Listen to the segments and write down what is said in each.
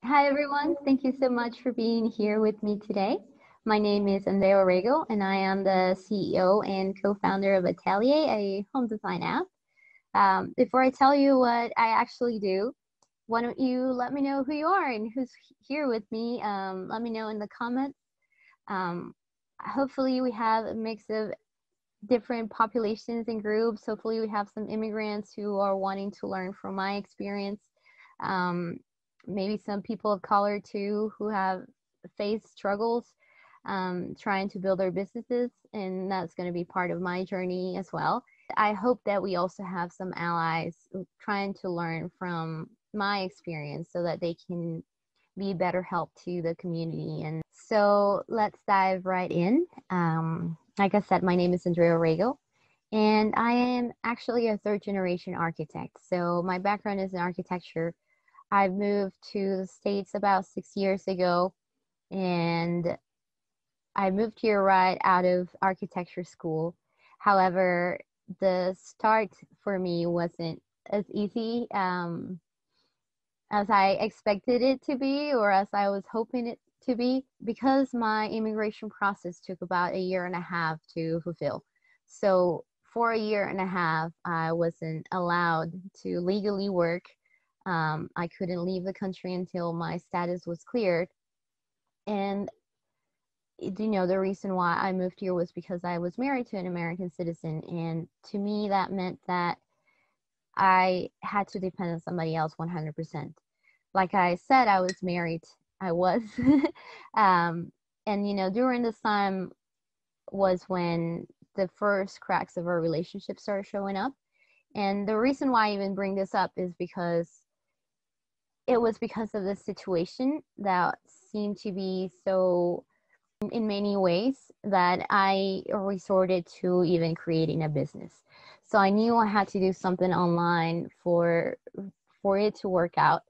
Hi, everyone. Thank you so much for being here with me today. My name is Andrea Orrego, and I am the CEO and co-founder of Atelier, a home design app. Before I tell you what I actually do, why don't you let me know who you are and who's here with me? Let me know in the comments. Um, Hopefully, we have a mix of different populations and groups. Hopefully, we have some immigrants who are wanting to learn from my experience. Um, Maybe some people of color too who have faced struggles trying to build their businesses, and that's going to be part of my journey as well. I hope that we also have some allies trying to learn from my experience so that they can be better help to the community. And so let's dive right in. Like I said, my name is Andrea Orrego, and I am actually a third generation architect. So my background is in architecture. I moved to the States about 6 years ago, and I moved here right out of architecture school. However, the start for me wasn't as easy as I expected it to be, or as I was hoping it to be, because my immigration process took about a year and a half to fulfill. So for a year and a half, I wasn't allowed to legally work. I couldn't leave the country until my status was cleared. And the reason why I moved here was because I was married to an American citizen. And to me, that meant that I had to depend on somebody else 100%. Like I said, I was married. I was. And during this time was when the first cracks of our relationship started showing up. And the reason why I even bring this up is because it was because of this situation that seemed to be so in many ways that I resorted to even creating a business. So I knew I had to do something online for it to work out.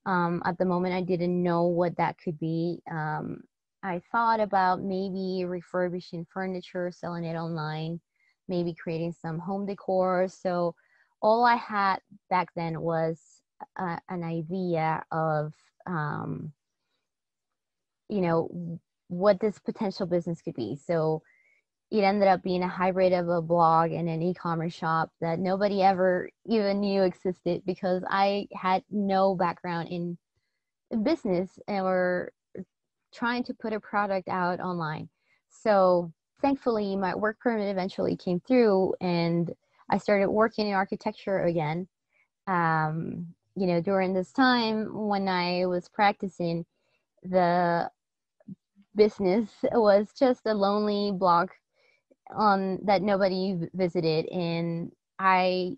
At the moment, I didn't know what that could be. I thought about maybe refurbishing furniture, selling it online, maybe creating some home decor. So all I had back then was an idea of, what this potential business could be. So it ended up being a hybrid of a blog and an e-commerce shop that nobody ever even knew existed, because I had no background in business or trying to put a product out online. So thankfully, my work permit eventually came through, and I started working in architecture again. During this time when I was practicing, the business was just a lonely blog on that nobody visited, and I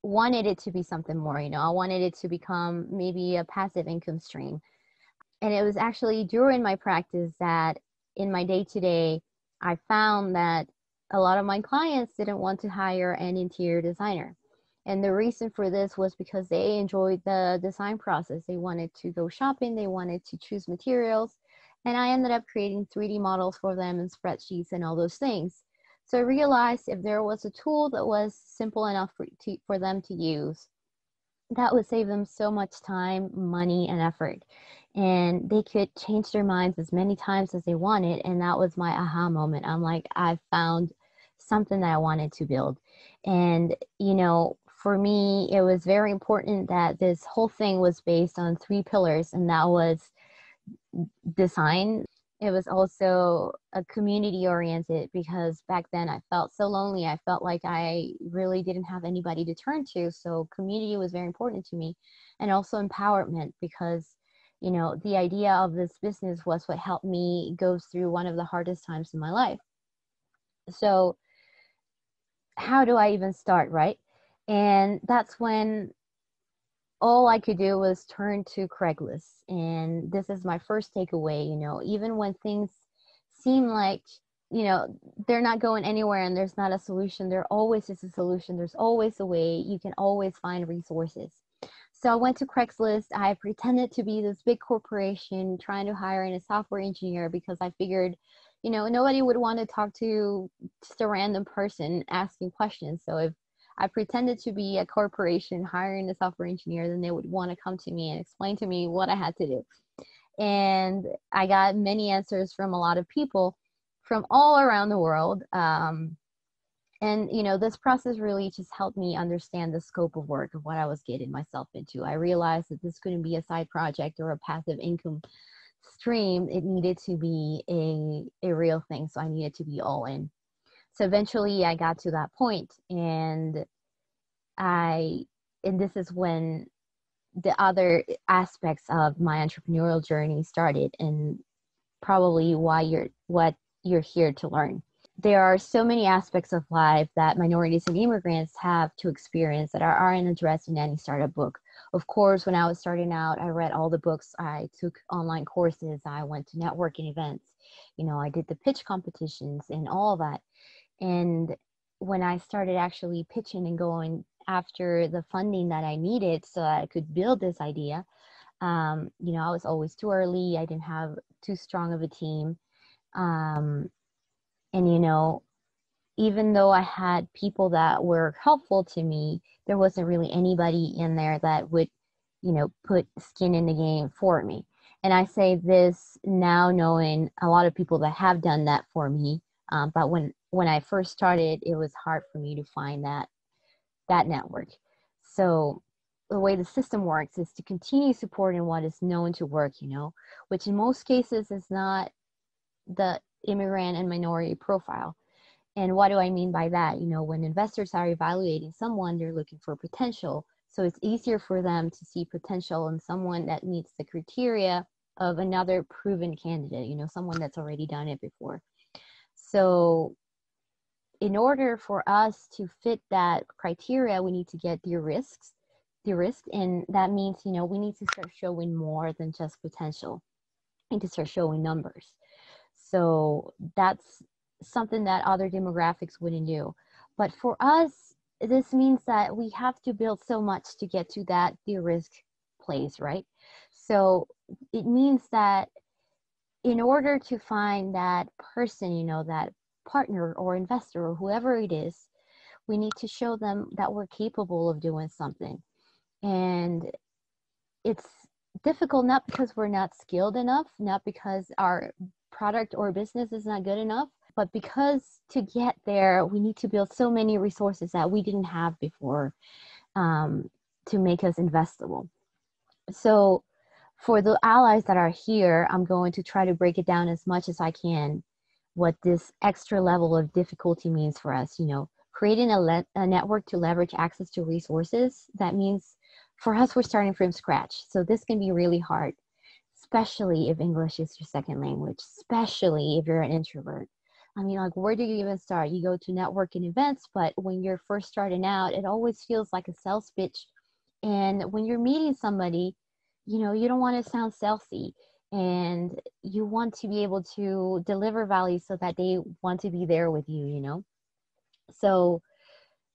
wanted it to be something more. I wanted it to become maybe a passive income stream. And it was actually during my practice that in my day-to-day, I found that a lot of my clients didn't want to hire an interior designer. And the reason for this was because they enjoyed the design process. They wanted to go shopping, they wanted to choose materials, and I ended up creating 3D models for them and spreadsheets and all those things. So I realized if there was a tool that was simple enough for them to use, that would save them so much time, money, and effort. And they could change their minds as many times as they wanted. And that was my aha moment. I'm like, I found something that I wanted to build. And, for me, it was very important that this whole thing was based on 3 pillars, and that was design. It was also a community oriented, because back then I felt so lonely. I felt like I really didn't have anybody to turn to. So community was very important to me, and also empowerment, because the idea of this business was what helped me go through one of the hardest times in my life. So how do I even start, right? And that's when all I could do was turn to Craigslist. And this is my first takeaway. Even when things seem like, they're not going anywhere and there's not a solution, there always is a solution. There's always a way. You can always find resources. So I went to Craigslist. I pretended to be this big corporation trying to hire a software engineer, because I figured, nobody would want to talk to just a random person asking questions. So if I pretended to be a corporation hiring a software engineer, then they would want to come to me and explain to me what I had to do. And I got many answers from a lot of people from all around the world. And, this process really just helped me understand the scope of work of what I was getting myself into. I realized that this couldn't be a side project or a passive income stream. It needed to be a real thing. So I needed to be all in. So eventually I got to that point, and this is when the other aspects of my entrepreneurial journey started, and probably what you're here to learn. There are so many aspects of life that minorities and immigrants have to experience that aren't addressed in any startup book. Of course, when I was starting out, I read all the books, I took online courses, I went to networking events, I did the pitch competitions and all of that. And when I started actually pitching and going after the funding that I needed so that I could build this idea, I was always too early. I didn't have too strong of a team. And, even though I had people that were helpful to me, there wasn't really anybody in there that would, put skin in the game for me. And I say this now knowing a lot of people that have done that for me. But when I first started, it was hard for me to find that network. So the way the system works is to continue supporting what is known to work, which in most cases is not the immigrant and minority profile. And what do I mean by that? When investors are evaluating someone, they're looking for potential. So it's easier for them to see potential in someone that meets the criteria of another proven candidate, someone that's already done it before. So in order for us to fit that criteria, we need to get de-risked. And that means, we need to start showing more than just potential. We need to start showing numbers. So that's something that other demographics wouldn't do. But for us, this means that we have to build so much to get to that de-risk place, right? So it means that in order to find that person, that partner or investor or whoever it is, we need to show them that we're capable of doing something. And it's difficult not because we're not skilled enough, not because our product or business is not good enough, but because to get there, we need to build so many resources that we didn't have before to make us investable. So for the allies that are here, I'm going to try to break it down as much as I can, what this extra level of difficulty means for us. Creating a network to leverage access to resources. That means for us, we're starting from scratch. So this can be really hard, especially if English is your second language, especially if you're an introvert. I mean, where do you even start? You go to networking events, but when you're first starting out, it always feels like a sales pitch. And when you're meeting somebody, you don't want to sound salesy, and you want to be able to deliver value so that they want to be there with you, So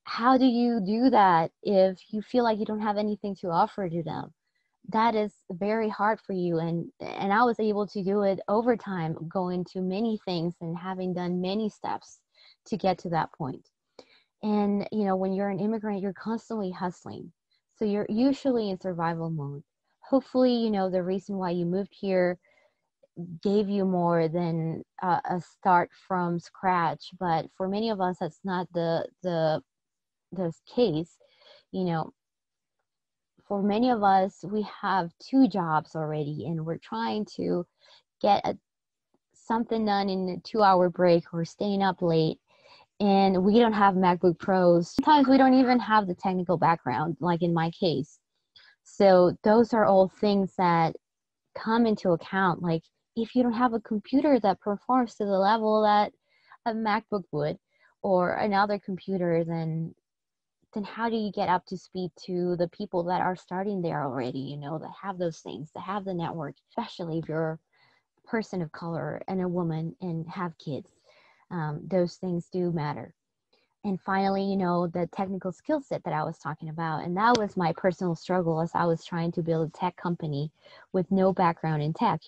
how do you do that if you feel like you don't have anything to offer to them? That is very hard for you. And I was able to do it over time, going to many things and having done many steps to get to that point. And, when you're an immigrant, you're constantly hustling. So you're usually in survival mode. Hopefully, the reason why you moved here gave you more than a start from scratch. But for many of us, that's not the case. For many of us, we have 2 jobs already, and we're trying to get something done in a 2-hour break or staying up late. And we don't have MacBook Pros. Sometimes we don't even have the technical background, like in my case. So those are all things that come into account. Like if you don't have a computer that performs to the level that a MacBook would, or another computer, then how do you get up to speed to the people that are starting there already, that have those things, that have the network, especially if you're a person of color and a woman and have kids. Those things do matter. And finally, the technical skill set that I was talking about. And that was my personal struggle as I was trying to build a tech company with no background in tech.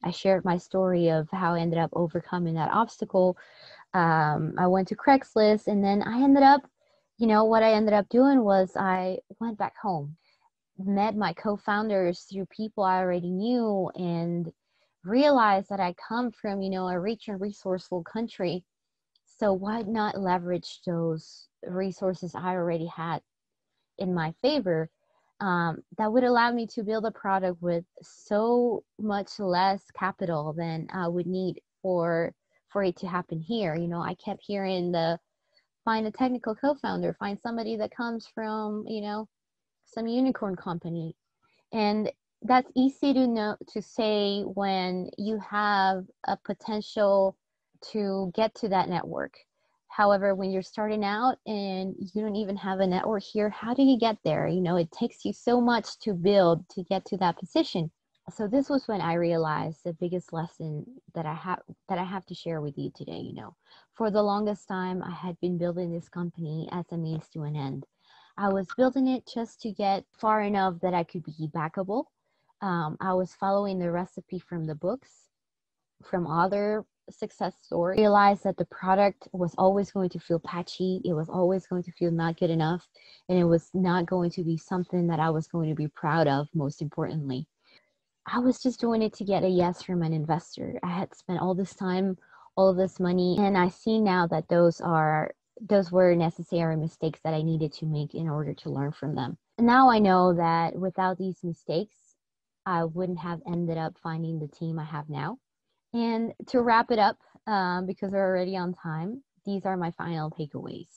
I shared my story of how I ended up overcoming that obstacle. I went to Craigslist, and then I ended up You know, what I ended up doing was I went back home, met my co-founders through people I already knew, and realized that I come from, a rich and resourceful country. So why not leverage those resources I already had in my favor, that would allow me to build a product with so much less capital than I would need for it to happen here. I kept hearing the find a technical co-founder, find somebody that comes from, some unicorn company. And that's easy to know to say when you have a potential to get to that network. However, when you're starting out and you don't even have a network here, how do you get there? It takes you so much to build to get to that position. So this was when I realized the biggest lesson that I have to share with you today. For the longest time, I had been building this company as a means to an end. I was building it just to get far enough that I could be backable. I was following the recipe from the books, from other success stories. Realized that the product was always going to feel patchy. It was always going to feel not good enough. And it was not going to be something that I was going to be proud of, most importantly. I was just doing it to get a yes from an investor. I had spent all this time, all of this money, and I see now that those were necessary mistakes that I needed to make in order to learn from them. And now I know that without these mistakes, I wouldn't have ended up finding the team I have now. And to wrap it up, because we're already on time, these are my final takeaways.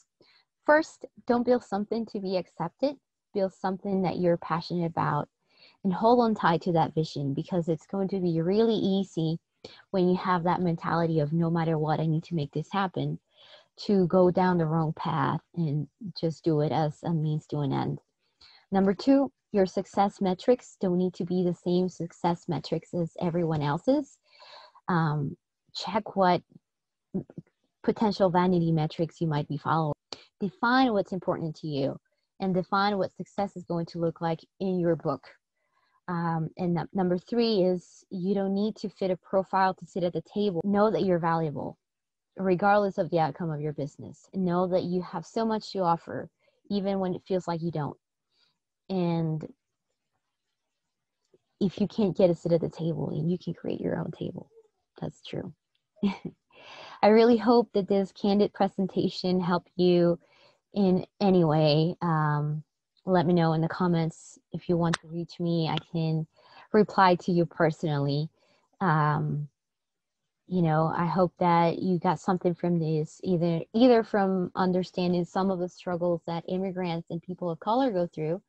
First, don't build something to be accepted. Build something that you're passionate about and hold on tight to that vision, because it's going to be really easy when you have that mentality of no matter what, I need to make this happen, to go down the wrong path and just do it as a means to an end. Number two, your success metrics don't need to be the same success metrics as everyone else's. Check what potential vanity metrics you might be following. Define what's important to you and define what success is going to look like in your book. And number three is you don't need to fit a profile to sit at the table. Know that you're valuable, regardless of the outcome of your business. Know that you have so much to offer, even when it feels like you don't. And if you can't get a sit at the table, you can create your own table. That's true. I really hope that this candid presentation helped you in any way. Let me know in the comments if you want to reach me. I can reply to you personally. I hope that you got something from this, either from understanding some of the struggles that immigrants and people of color go through,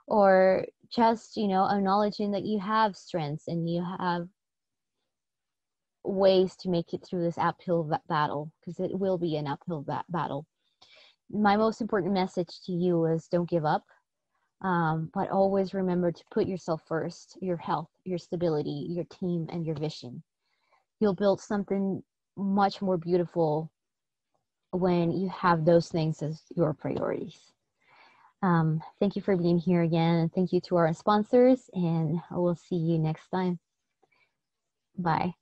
or just, acknowledging that you have strengths and you have ways to make it through this uphill battle, because it will be an uphill battle. My most important message to you is don't give up, but always remember to put yourself first, your health, your stability, your team, and your vision. You'll build something much more beautiful when you have those things as your priorities. Thank you for being here again, and thank you to our sponsors, and we'll see you next time. Bye.